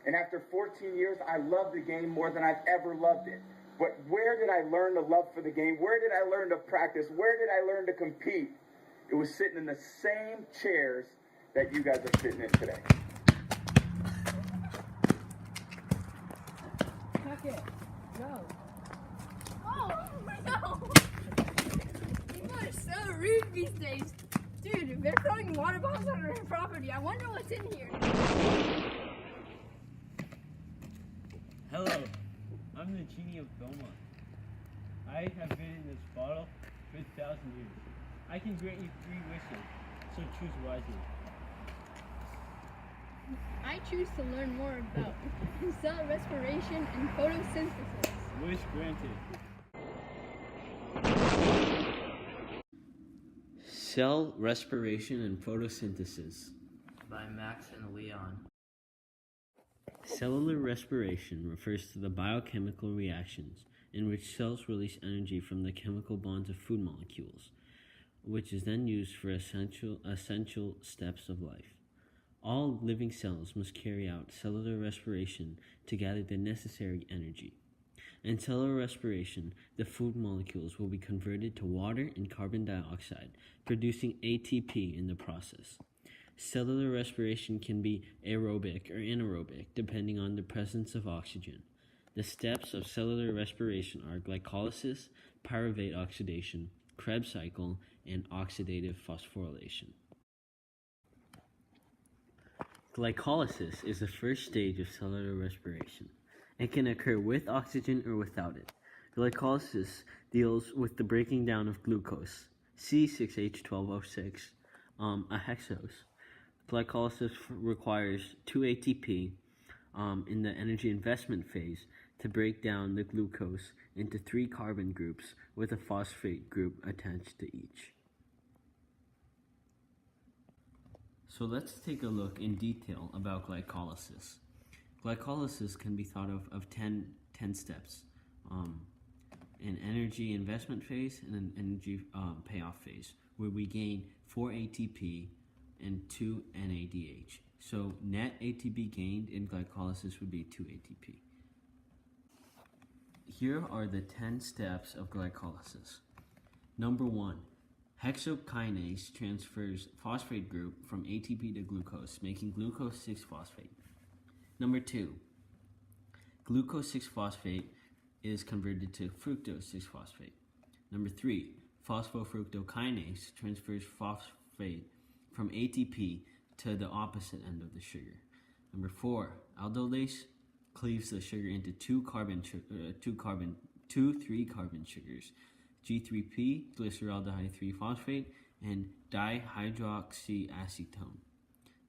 And after 14 years, I love the game more than I've ever loved it. But where did I learn the love for the game? Where did I learn to practice? Where did I learn to compete? It was sitting in the same chairs that you guys are sitting in today. Tuck it. Go. Oh, no! People are so rude these days. Dude, they're throwing water bottles on our property. I wonder what's in here. Hello, I'm the genie of Belmont. I have been in this bottle for 1,000 years. I can grant you 3 wishes, so choose wisely. I choose to learn more about cellular respiration and photosynthesis. Wish granted. Cell Respiration and Photosynthesis by Max and Leon. Cellular respiration refers to the biochemical reactions in which cells release energy from the chemical bonds of food molecules, which is then used for essential steps of life. All living cells must carry out cellular respiration to gather the necessary energy. In cellular respiration, the food molecules will be converted to water and carbon dioxide, producing ATP in the process. Cellular respiration can be aerobic or anaerobic, depending on the presence of oxygen. The steps of cellular respiration are glycolysis, pyruvate oxidation, Krebs cycle, and oxidative phosphorylation. Glycolysis is the first stage of cellular respiration. It can occur with oxygen or without it. Glycolysis deals with the breaking down of glucose, C6H12O6, a hexose. Glycolysis requires 2 ATP in the energy investment phase to break down the glucose into 3 carbon groups with a phosphate group attached to each. So let's take a look in detail about glycolysis. Glycolysis can be thought of 10 steps. An energy investment phase and an energy payoff phase, where we gain 4 ATP and 2 NADH. So net ATP gained in glycolysis would be 2 ATP. Here are the 10 steps of glycolysis. Number 1, hexokinase transfers phosphate group from ATP to glucose, making glucose 6-phosphate. Number 2, glucose 6-phosphate is converted to fructose 6-phosphate. Number 3, phosphofructokinase transfers phosphate from ATP to the opposite end of the sugar. Number 4, aldolase cleaves the sugar into 2 3-carbon sugars, G3P, glyceraldehyde 3-phosphate, and dihydroxyacetone.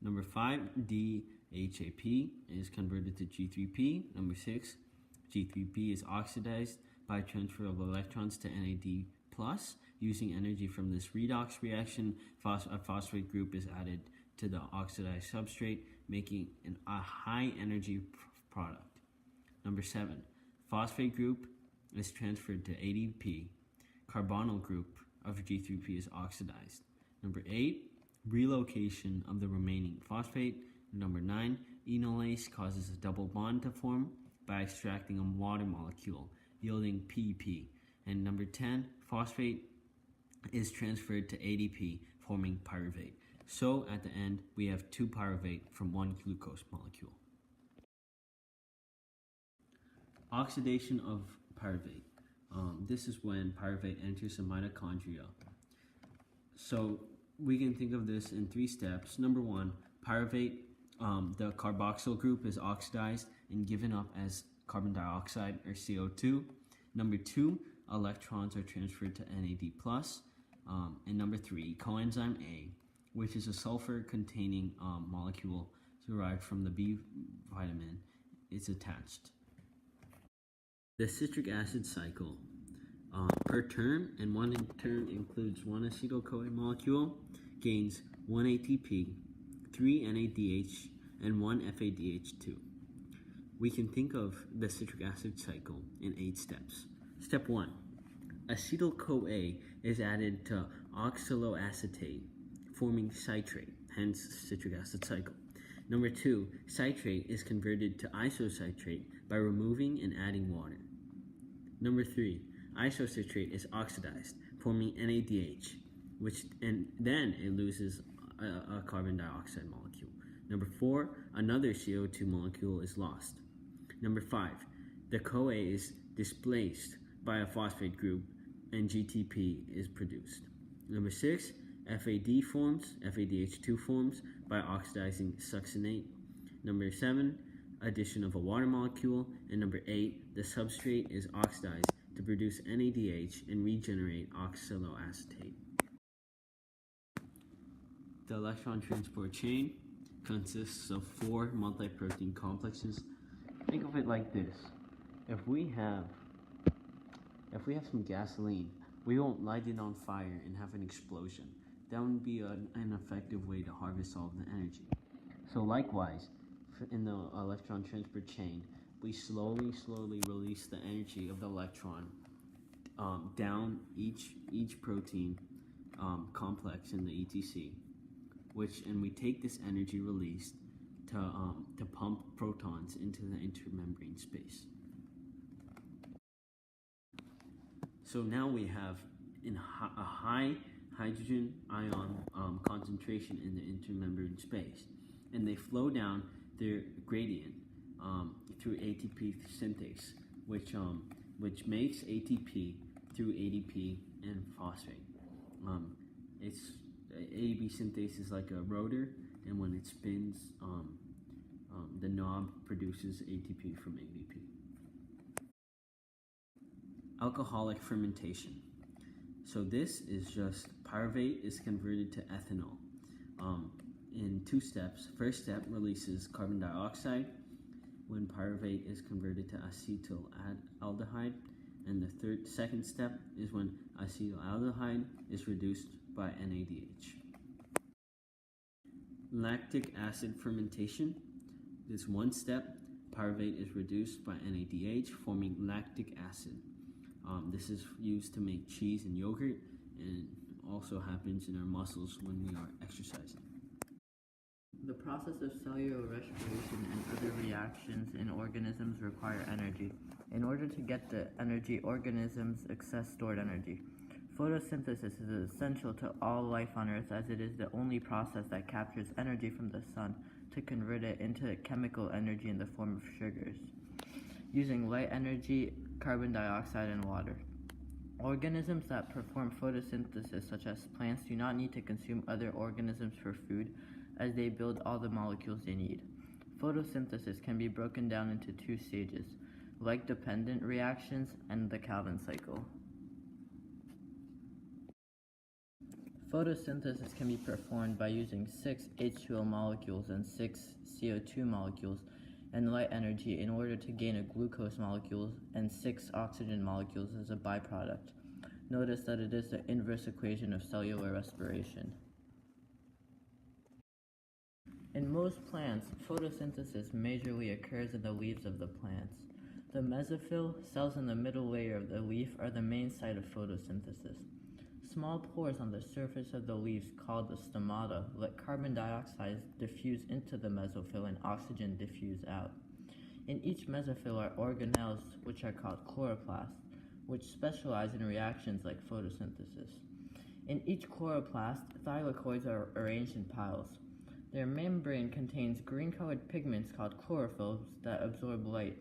Number 5, DHAP is converted to G3P. Number 6, G3P is oxidized by transfer of electrons to NAD+. Using energy from this redox reaction, a phosphate group is added to the oxidized substrate, making a high energy product. Number 7, phosphate group is transferred to ADP. Carbonyl group of G3P is oxidized. Number 8, relocation of the remaining phosphate. Number 9, enolase causes a double bond to form by extracting a water molecule, yielding PP. And number 10, phosphate is transferred to ADP, forming pyruvate. So at the end, we have 2 pyruvate from 1 glucose molecule. Oxidation of pyruvate. This is when pyruvate enters the mitochondria. So we can think of this in 3 steps. Number 1, pyruvate, the carboxyl group is oxidized and given up as carbon dioxide or CO2. Number 2, electrons are transferred to NAD+. And number 3, coenzyme A, which is a sulfur-containing molecule derived from the B vitamin, is attached. The citric acid cycle per term, and one term includes 1 acetyl-CoA molecule, gains 1 ATP, 3 NADH, and 1 FADH2. We can think of the citric acid cycle in 8 steps. Step 1. Acetyl-CoA is added to oxaloacetate, forming citrate, hence citric acid cycle. Number 2, citrate is converted to isocitrate by removing and adding water. Number 3, isocitrate is oxidized, forming NADH, and then it loses a carbon dioxide molecule. Number 4, another CO2 molecule is lost. Number 5, the CoA is displaced by a phosphate group and GTP is produced. Number 6, FADH2 forms by oxidizing succinate. Number 7, addition of a water molecule. And number 8, the substrate is oxidized to produce NADH and regenerate oxaloacetate. The electron transport chain consists of 4 multi-protein complexes. Think of it like this. If we have some gasoline, we won't light it on fire and have an explosion. That would be an effective way to harvest all of the energy. So likewise, in the electron transport chain, we slowly release the energy of the electron down each protein complex in the ETC, and we take this energy released to pump protons into the intermembrane space. So now we have a high hydrogen ion concentration in the intermembrane space, and they flow down their gradient through ATP synthase, which makes ATP through ADP and phosphate. ADP synthase is like a rotor, and when it spins, the knob produces ATP from ADP. Alcoholic fermentation. So this is just pyruvate is converted to ethanol in 2 steps. First step releases carbon dioxide when pyruvate is converted to acetaldehyde, and the second step is when acetaldehyde is reduced by NADH. Lactic acid fermentation. This 1 step, pyruvate is reduced by NADH, forming lactic acid. This is used to make cheese and yogurt, and also happens in our muscles when we are exercising. The process of cellular respiration and other reactions in organisms require energy. In order to get the energy, organisms access stored energy. Photosynthesis is essential to all life on Earth, as it is the only process that captures energy from the sun to convert it into chemical energy in the form of sugars, using light energy, carbon dioxide, and water. Organisms that perform photosynthesis, such as plants, do not need to consume other organisms for food, as they build all the molecules they need. Photosynthesis can be broken down into 2 stages, like-dependent reactions and the Calvin cycle. Photosynthesis can be performed by using 6 H2O molecules and 6 CO2 molecules and light energy in order to gain a glucose molecule and 6 oxygen molecules as a byproduct. Notice that it is the inverse equation of cellular respiration. In most plants, photosynthesis majorly occurs in the leaves of the plants. The mesophyll, cells in the middle layer of the leaf, are the main site of photosynthesis. Small pores on the surface of the leaves, called the stomata, let carbon dioxide diffuse into the mesophyll and oxygen diffuse out. In each mesophyll are organelles, which are called chloroplasts, which specialize in reactions like photosynthesis. In each chloroplast, thylakoids are arranged in piles. Their membrane contains green-colored pigments called chlorophylls that absorb light.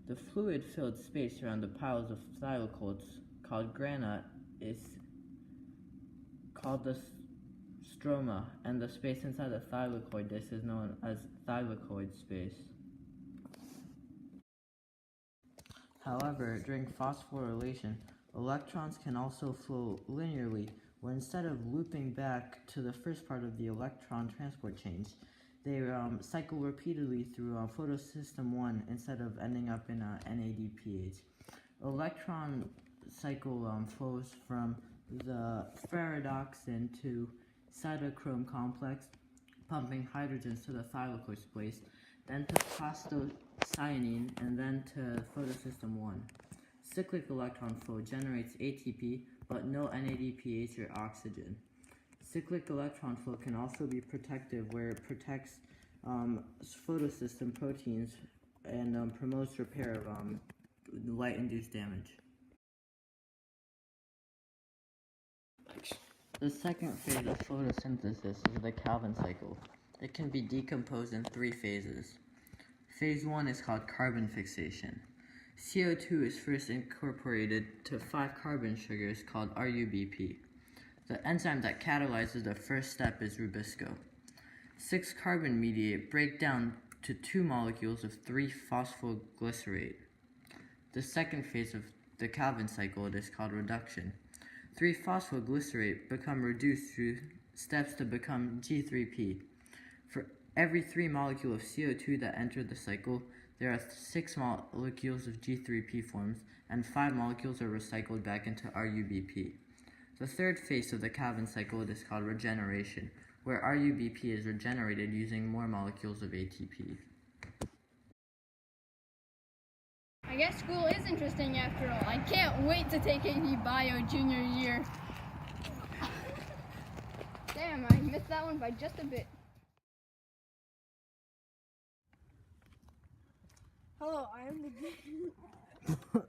The fluid-filled space around the piles of thylakoids, called grana, is called the stroma, and the space inside the thylakoid disc is known as thylakoid space. However, during phosphorylation, electrons can also flow linearly, where instead of looping back to the first part of the electron transport chains, they cycle repeatedly through photosystem 1 instead of ending up in NADPH. Electron cycle flows from the ferredoxin to cytochrome complex, pumping hydrogens to the thylakoid space, then to prostocyanine, and then to photosystem 1. Cyclic electron flow generates ATP, but no NADPH or oxygen. Cyclic electron flow can also be protective, where it protects photosystem proteins and promotes repair of light-induced damage. The second phase of photosynthesis is the Calvin cycle. It can be decomposed in 3 phases. Phase 1 is called carbon fixation. CO2 is first incorporated to 5 carbon sugars called RUBP. The enzyme that catalyzes the first step is rubisco. 6 carbon mediate break down to 2 molecules of 3-phosphoglycerate. The second phase of the Calvin cycle is called reduction. 3-phosphoglycerate become reduced through steps to become G3P. For every 3 molecules of CO2 that enter the cycle, there are 6 molecules of G3P forms, and 5 molecules are recycled back into RUBP. The third phase of the Calvin cycle is called regeneration, where RUBP is regenerated using more molecules of ATP. I guess school is interesting after all. I can't wait to take AP Bio junior year. Damn, I missed that one by just a bit. Hello, I am the